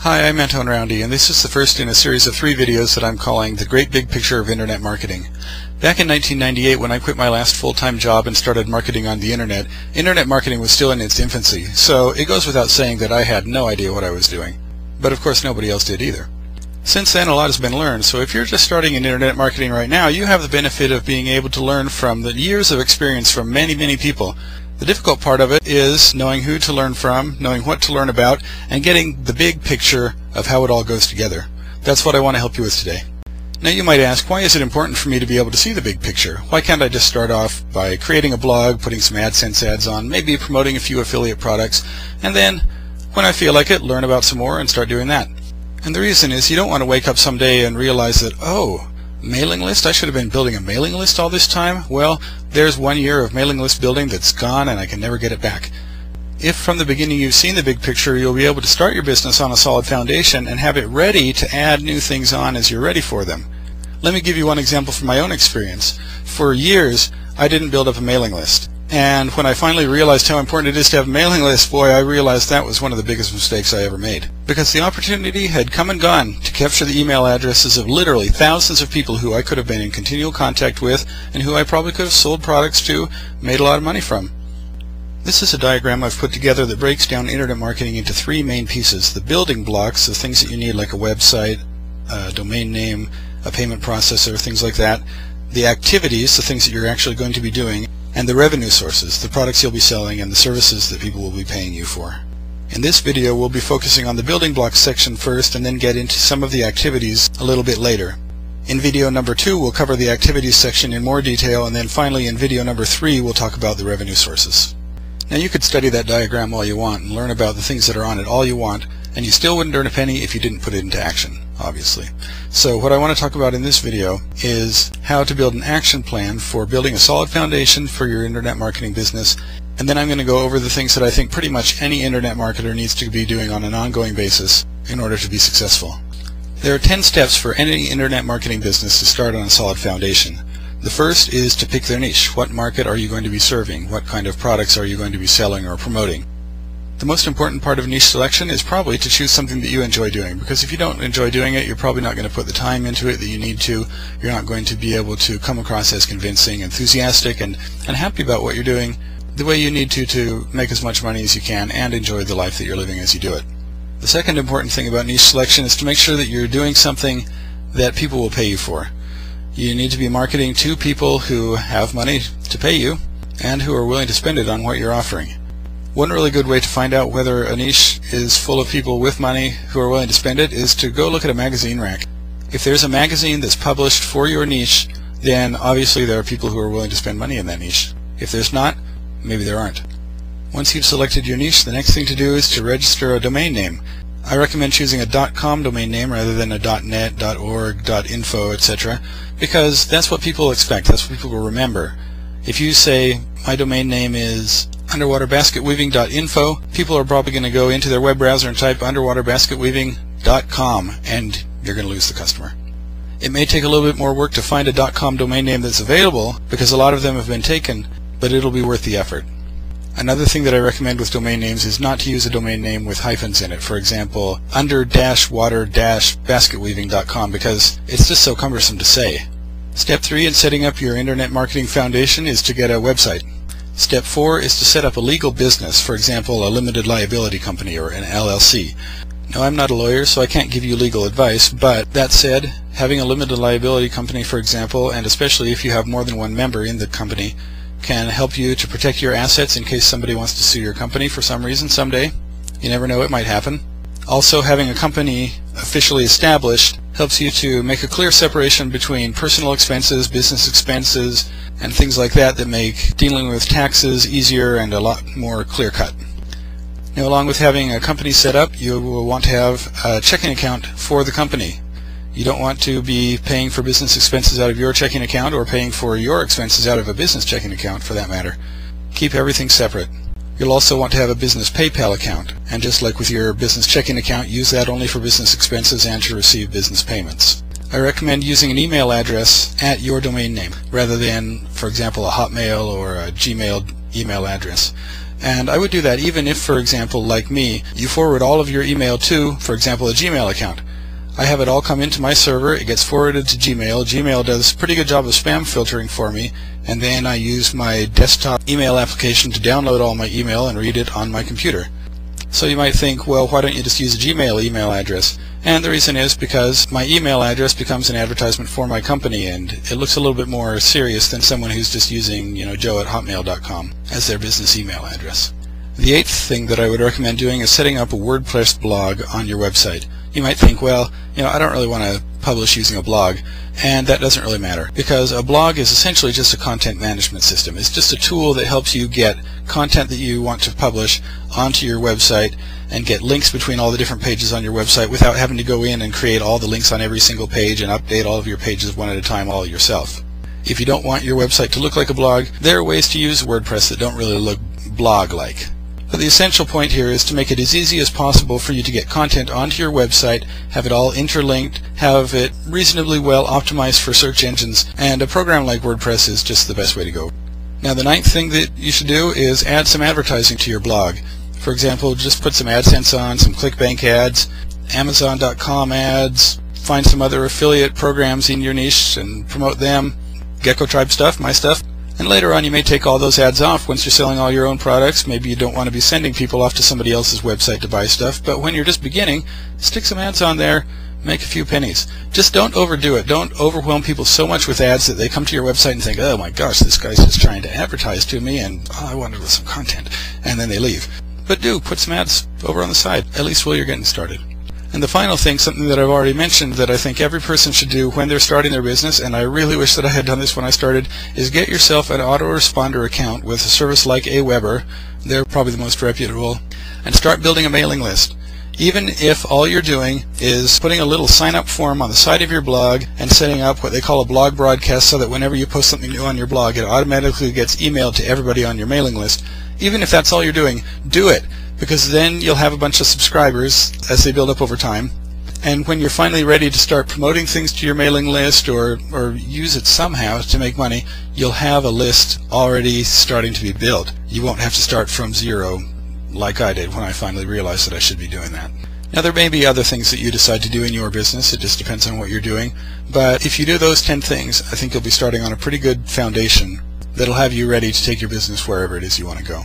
Hi, I'm Anton Roundy, and this is the first in a series of 3 videos that I'm calling The Great Big Picture of Internet Marketing. Back in 1998, when I quit my last full-time job and started marketing on the internet marketing was still in its infancy, so it goes without saying that I had no idea what I was doing. But of course nobody else did either. Since then, a lot has been learned, so if you're just starting in internet marketing right now, you have the benefit of being able to learn from the years of experience from many people. The difficult part of it is knowing who to learn from, knowing what to learn about, and getting the big picture of how it all goes together. That's what I want to help you with today. Now you might ask, why is it important for me to be able to see the big picture? Why can't I just start off by creating a blog, putting some AdSense ads on, maybe promoting a few affiliate products, and then, when I feel like it, learn about some more and start doing that? And the reason is you don't want to wake up someday and realize that, oh, mailing list? I should have been building a mailing list all this time? Well, there's 1 year of mailing list building that's gone and I can never get it back. If from the beginning you've seen the big picture, you'll be able to start your business on a solid foundation and have it ready to add new things on as you're ready for them. Let me give you one example from my own experience. For years, I didn't build up a mailing list. And when I finally realized how important it is to have a mailing list, boy, I realized that was one of the biggest mistakes I ever made. Because the opportunity had come and gone to capture the email addresses of literally thousands of people who I could have been in continual contact with and who I probably could have sold products to, made a lot of money from. This is a diagram I've put together that breaks down internet marketing into 3 main pieces. The building blocks, the things that you need like a website, a domain name, a payment processor, things like that. The activities, the things that you're actually going to be doing, and the revenue sources, the products you'll be selling and the services that people will be paying you for. In this video, we'll be focusing on the building blocks section first and then get into some of the activities a little bit later. In video number 2, we'll cover the activities section in more detail, and then finally in video number 3, we'll talk about the revenue sources. Now you could study that diagram all you want and learn about the things that are on it all you want, and you still wouldn't earn a penny if you didn't put it into action, obviously. So what I want to talk about in this video is how to build an action plan for building a solid foundation for your internet marketing business, and then I'm going to go over the things that I think pretty much any internet marketer needs to be doing on an ongoing basis in order to be successful. There are 10 steps for any internet marketing business to start on a solid foundation. The first is to pick their niche. What market are you going to be serving? What kind of products are you going to be selling or promoting? The most important part of niche selection is probably to choose something that you enjoy doing, because if you don't enjoy doing it, you're probably not going to put the time into it that you need to. You're not going to be able to come across as convincing, enthusiastic, and happy about what you're doing the way you need to make as much money as you can and enjoy the life that you're living as you do it. The second important thing about niche selection is to make sure that you're doing something that people will pay you for. You need to be marketing to people who have money to pay you and who are willing to spend it on what you're offering. One really good way to find out whether a niche is full of people with money who are willing to spend it is to go look at a magazine rack. If there's a magazine that's published for your niche, then obviously there are people who are willing to spend money in that niche. If there's not, maybe there aren't. Once you've selected your niche, the next thing to do is to register a domain name. I recommend choosing a .com domain name rather than a .net, .org, .info, etc. because that's what people expect, that's what people will remember. If you say, my domain name is underwaterbasketweaving.info, people are probably going to go into their web browser and type underwaterbasketweaving.com, and you're going to lose the customer. It may take a little bit more work to find a .com domain name that's available, because a lot of them have been taken, but it'll be worth the effort. Another thing that I recommend with domain names is not to use a domain name with hyphens in it. For example, under-water-basketweaving.com, because it's just so cumbersome to say. Step 3 in setting up your internet marketing foundation is to get a website. Step 4 is to set up a legal business, for example, a limited liability company or an LLC. Now, I'm not a lawyer, so I can't give you legal advice, but that said, having a limited liability company, for example, and especially if you have more than one member in the company, can help you to protect your assets in case somebody wants to sue your company for some reason someday. You never know, it might happen. Also, having a company officially established helps you to make a clear separation between personal expenses, business expenses, and things like that that make dealing with taxes easier and a lot more clear-cut. Now, along with having a company set up, you will want to have a checking account for the company. You don't want to be paying for business expenses out of your checking account or paying for your expenses out of a business checking account, for that matter. Keep everything separate. You'll also want to have a business PayPal account, and just like with your business checking account, use that only for business expenses and to receive business payments. I recommend using an email address at your domain name rather than, for example, a Hotmail or a Gmail email address. And I would do that even if, for example, like me, you forward all of your email to, for example, a Gmail account. I have it all come into my server, it gets forwarded to Gmail. Gmail does a pretty good job of spam filtering for me, and then I use my desktop email application to download all my email and read it on my computer. So you might think, well, why don't you just use a Gmail email address? And the reason is because my email address becomes an advertisement for my company, and it looks a little bit more serious than someone who's just using, joe@hotmail.com as their business email address. The 8th thing that I would recommend doing is setting up a WordPress blog on your website. You might think, well, I don't really want to publish using a blog, and that doesn't really matter, because a blog is essentially just a content management system. It's just a tool that helps you get content that you want to publish onto your website and get links between all the different pages on your website without having to go in and create all the links on every single page and update all of your pages one at a time all yourself. If you don't want your website to look like a blog, there are ways to use WordPress that don't really look blog-like. But the essential point here is to make it as easy as possible for you to get content onto your website, have it all interlinked, have it reasonably well optimized for search engines, and a program like WordPress is just the best way to go. Now the 9th thing that you should do is add some advertising to your blog. For example, just put some AdSense on, some ClickBank ads, Amazon.com ads, find some other affiliate programs in your niche and promote them, Gecko Tribe stuff, my stuff. And later on you may take all those ads off once you're selling all your own products. Maybe you don't want to be sending people off to somebody else's website to buy stuff, but when you're just beginning, stick some ads on there, make a few pennies. Just don't overdo it. Don't overwhelm people so much with ads that they come to your website and think, oh my gosh, this guy's just trying to advertise to me and I wanted some content, and then they leave. But do put some ads over on the side, at least while you're getting started. And the final thing, something that I've already mentioned that I think every person should do when they're starting their business, and I really wish that I had done this when I started, is get yourself an autoresponder account with a service like Aweber. They're probably the most reputable. And start building a mailing list. Even if all you're doing is putting a little sign-up form on the side of your blog and setting up what they call a blog broadcast so that whenever you post something new on your blog, it automatically gets emailed to everybody on your mailing list. Even if that's all you're doing, do it, because then you'll have a bunch of subscribers as they build up over time. And when you're finally ready to start promoting things to your mailing list or use it somehow to make money, you'll have a list already starting to be built. You won't have to start from zero like I did when I finally realized that I should be doing that. Now there may be other things that you decide to do in your business. It just depends on what you're doing. But if you do those 10 things, I think you'll be starting on a pretty good foundation that'll have you ready to take your business wherever it is you want to go.